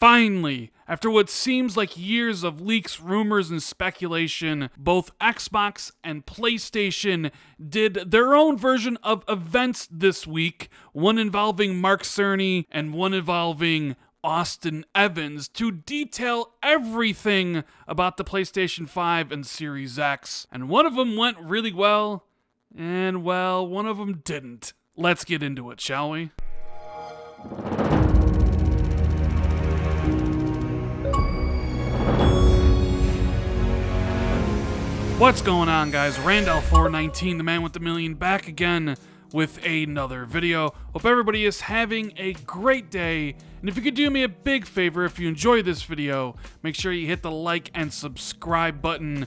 Finally, after what seems like years of leaks, rumors, and speculation, both Xbox and PlayStation did their own version of events this week, one involving Mark Cerny and one involving Austin Evans, to detail everything about the PlayStation 5 and Series X. And one of them went really well, and well, one of them didn't. Let's get into it, shall we? What's going on, guys? Randall419, the man with the million, back again with another video. Hope everybody is having a great day, and if you could do me a big favor, if you enjoy this video, make sure you hit the like and subscribe button.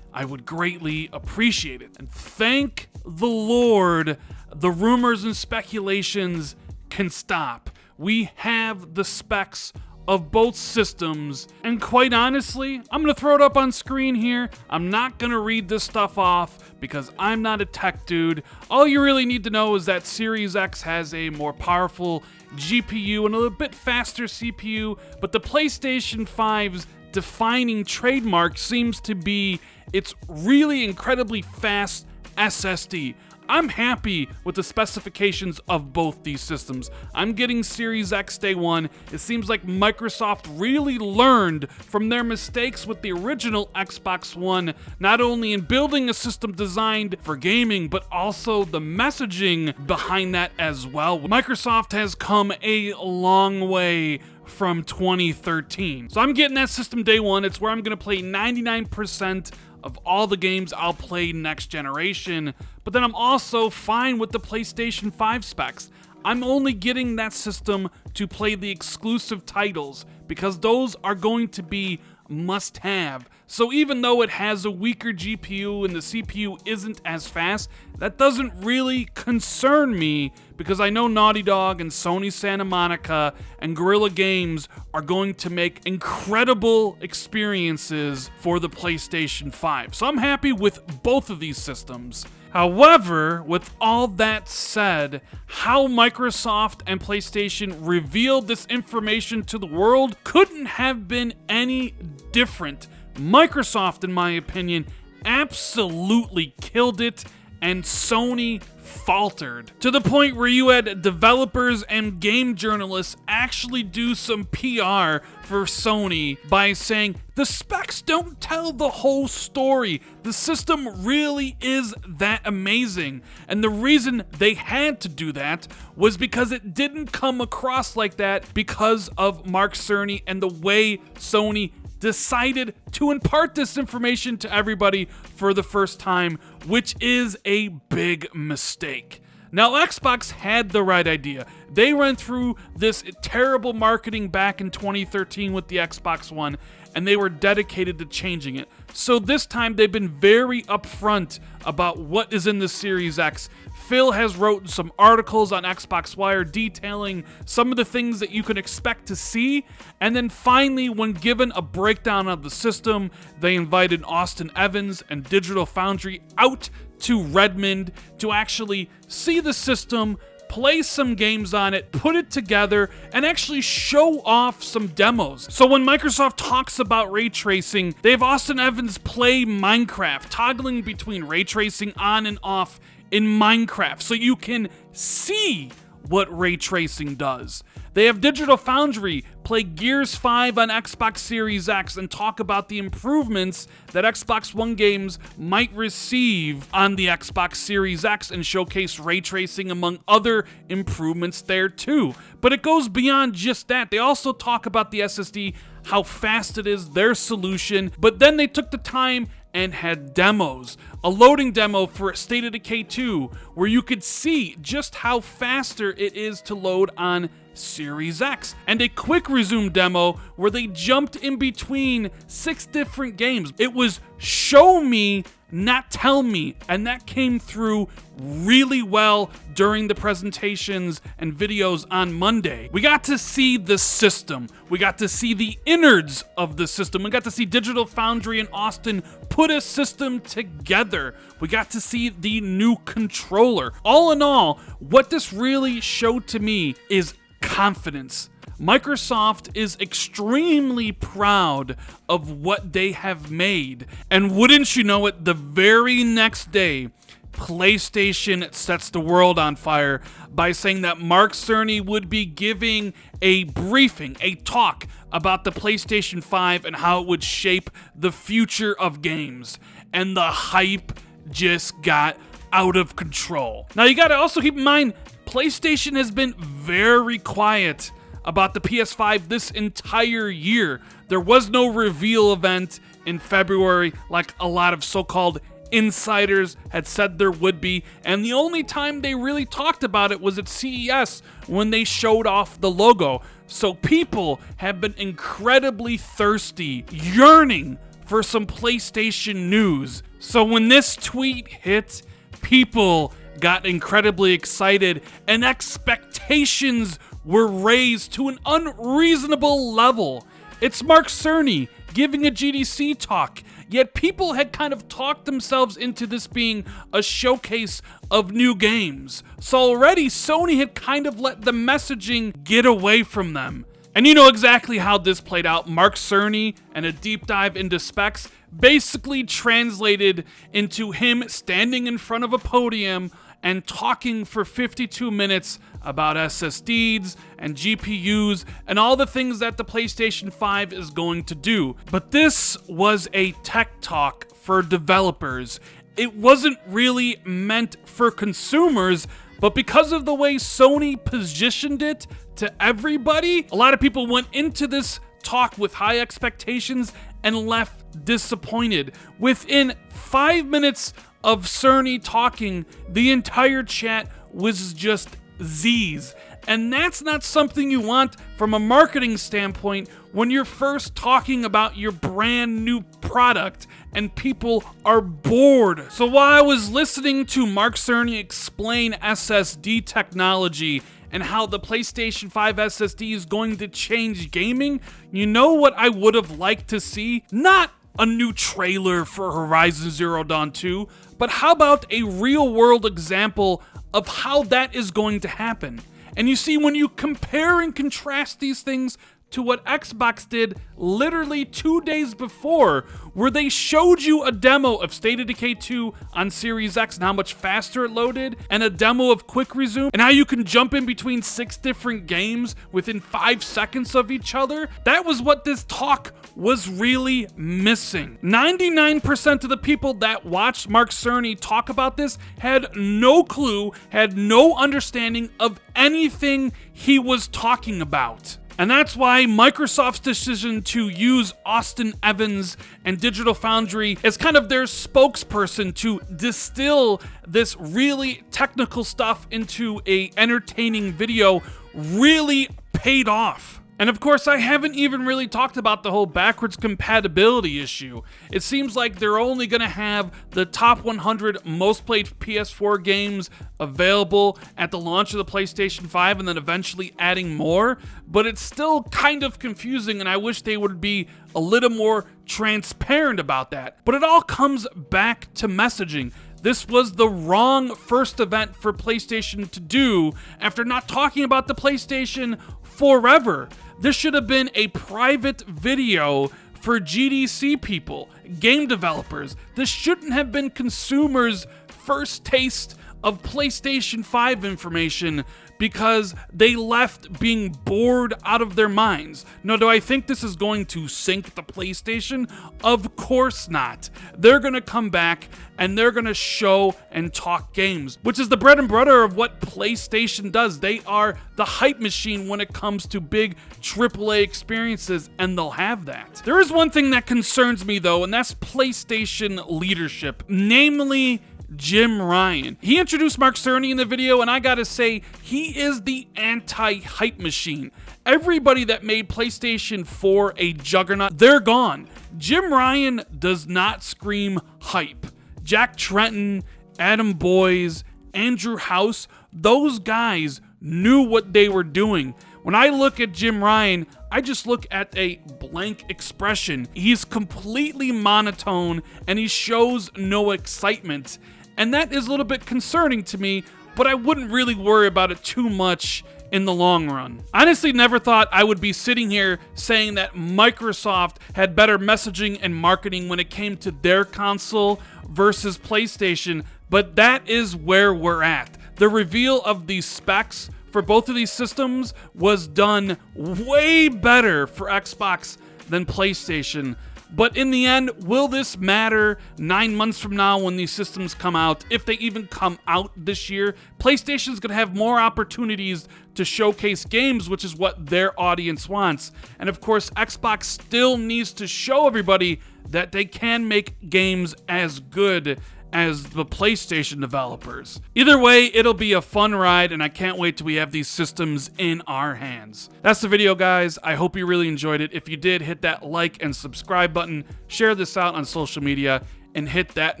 I would greatly appreciate it. And thank the Lord, the rumors and speculations can stop. We have the specs of both systems, and quite honestly, I'm gonna throw it up on screen here. I'm not gonna read this stuff off because I'm not a tech dude. All you really need to know is that Series X has a more powerful GPU and a little bit faster CPU, but the PlayStation 5's defining trademark seems to be its really incredibly fast SSD. I'm happy with the specifications of both these systems. I'm getting Series X day one. It seems like Microsoft really learned from their mistakes with the original Xbox One, not only in building a system designed for gaming, but also the messaging behind that as well. Microsoft has come a long way from 2013. So I'm getting that system day one. It's where I'm gonna play 99% of all the games I'll play next generation, but then I'm also fine with the PlayStation 5 specs. I'm only getting that system to play the exclusive titles because those are going to be must-have. So even though it has a weaker GPU and the CPU isn't as fast, that doesn't really concern me because I know Naughty Dog and Sony Santa Monica and Guerrilla Games are going to make incredible experiences for the PlayStation 5. So I'm happy with both of these systems. However, with all that said, how Microsoft and PlayStation revealed this information to the world couldn't have been any different. Microsoft, in my opinion, absolutely killed it, and Sony faltered, to the point where you had developers and game journalists actually do some PR for Sony by saying the specs don't tell the whole story. The system really is that amazing. And the reason they had to do that was because it didn't come across like that because of Mark Cerny and the way Sony decided to impart this information to everybody for the first time, which is a big mistake. Now, Xbox had the right idea. They went through this terrible marketing back in 2013 with the Xbox One, and they were dedicated to changing it. So this time, they've been very upfront about what is in the Series X. Phil has wrote some articles on Xbox Wire detailing some of the things that you can expect to see, and then finally, when given a breakdown of the system, they invited Austin Evans and Digital Foundry out to Redmond to actually see the system, play some games on it, put it together, and actually show off some demos. So when Microsoft talks about ray tracing, they have Austin Evans play Minecraft, toggling between ray tracing on and off in Minecraft, so you can see what ray tracing does. They have Digital Foundry play Gears 5 on Xbox Series X and talk about the improvements that Xbox One games might receive on the Xbox Series X and showcase ray tracing among other improvements there too. But it goes beyond just that. They also talk about the SSD, how fast it is, their solution, but then they took the time and had demos. A loading demo for State of Decay 2, where you could see just how faster it is to load on Series X, and a quick resume demo where they jumped in between 6 different games. It was show me, not tell me, and that came through really well during the presentations and videos on Monday. We got to see the system. We got to see the innards of the system. We got to see Digital Foundry and Austin put a system together. We got to see the new controller. All in all, what this really showed to me is confidence. Microsoft is extremely proud of what they have made. And wouldn't you know it, the very next day, PlayStation sets the world on fire by saying that Mark Cerny would be giving a briefing, a talk about the PlayStation 5 and how it would shape the future of games. And the hype just got out of control. Now you gotta also keep in mind, PlayStation has been very quiet about the PS5 this entire year. There was no reveal event in February like a lot of so-called insiders had said there would be, and the only time they really talked about it was at CES when they showed off the logo. So people have been incredibly thirsty, yearning for some PlayStation news. So when this tweet hit, people got incredibly excited and expectations were raised to an unreasonable level. It's Mark Cerny giving a GDC talk, yet people had kind of talked themselves into this being a showcase of new games. So already Sony had kind of let the messaging get away from them. And you know exactly how this played out. Mark Cerny and a deep dive into specs basically translated into him standing in front of a podium and talking for 52 minutes about SSDs and GPUs and all the things that the PlayStation 5 is going to do. But this was a tech talk for developers. It wasn't really meant for consumers, but because of the way Sony positioned it to everybody, a lot of people went into this talk with high expectations and left disappointed. Within 5 minutes of Cerny talking, the entire chat was just Z's. And that's not something you want from a marketing standpoint when you're first talking about your brand new product and people are bored. So while I was listening to Mark Cerny explain SSD technology and how the PlayStation 5 SSD is going to change gaming, you know what I would have liked to see? Not a new trailer for Horizon Zero Dawn 2, but how about a real-world example of how that is going to happen? And you see, when you compare and contrast these things to what Xbox did literally 2 days before, where they showed you a demo of State of Decay 2 on Series X and how much faster it loaded, and a demo of Quick Resume, and how you can jump in between 6 different games within 5 seconds of each other, that was what this talk was really missing. 99% of the people that watched Mark Cerny talk about this had no clue, had no understanding of anything he was talking about. And that's why Microsoft's decision to use Austin Evans and Digital Foundry as kind of their spokesperson to distill this really technical stuff into an entertaining video really paid off. And of course, I haven't even really talked about the whole backwards compatibility issue. It seems like they're only going to have the top 100 most played PS4 games available at the launch of the PlayStation 5 and then eventually adding more, but it's still kind of confusing and I wish they would be a little more transparent about that. But it all comes back to messaging. This was the wrong first event for PlayStation to do after not talking about the PlayStation forever. This should have been a private video for GDC people, game developers. This shouldn't have been consumers' first taste of PlayStation 5 information because they left being bored out of their minds. Now, do I think this is going to sink the PlayStation? Of course not. They're gonna come back and they're gonna show and talk games, which is the bread and butter of what PlayStation does. They are the hype machine when it comes to big AAA experiences, and they'll have that. There is one thing that concerns me though, and that's PlayStation leadership, namely Jim Ryan. He introduced Mark Cerny in the video, and I gotta say, he is the anti-hype machine. Everybody that made PlayStation 4 a juggernaut, they're gone. Jim Ryan does not scream hype. Jack Tretton, Adam Boyes, Andrew House, those guys knew what they were doing. When I look at Jim Ryan, I just look at a blank expression. He's completely monotone, and he shows no excitement. And that is a little bit concerning to me, but I wouldn't really worry about it too much in the long run. I honestly never thought I would be sitting here saying that Microsoft had better messaging and marketing when it came to their console versus PlayStation, but that is where we're at. The reveal of these specs for both of these systems was done way better for Xbox than PlayStation. But in the end, will this matter 9 months from now when these systems come out, if they even come out this year? PlayStation's going to have more opportunities to showcase games, which is what their audience wants. And of course, Xbox still needs to show everybody that they can make games as good as the PlayStation developers. Either way, it'll be a fun ride, and I can't wait till we have these systems in our hands. That's the video, guys. I hope you really enjoyed it. If you did, hit that like and subscribe button, share this out on social media, and hit that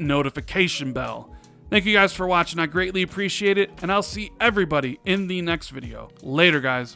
notification bell. Thank you guys for watching. I greatly appreciate it, and I'll see everybody in the next video. Later, guys.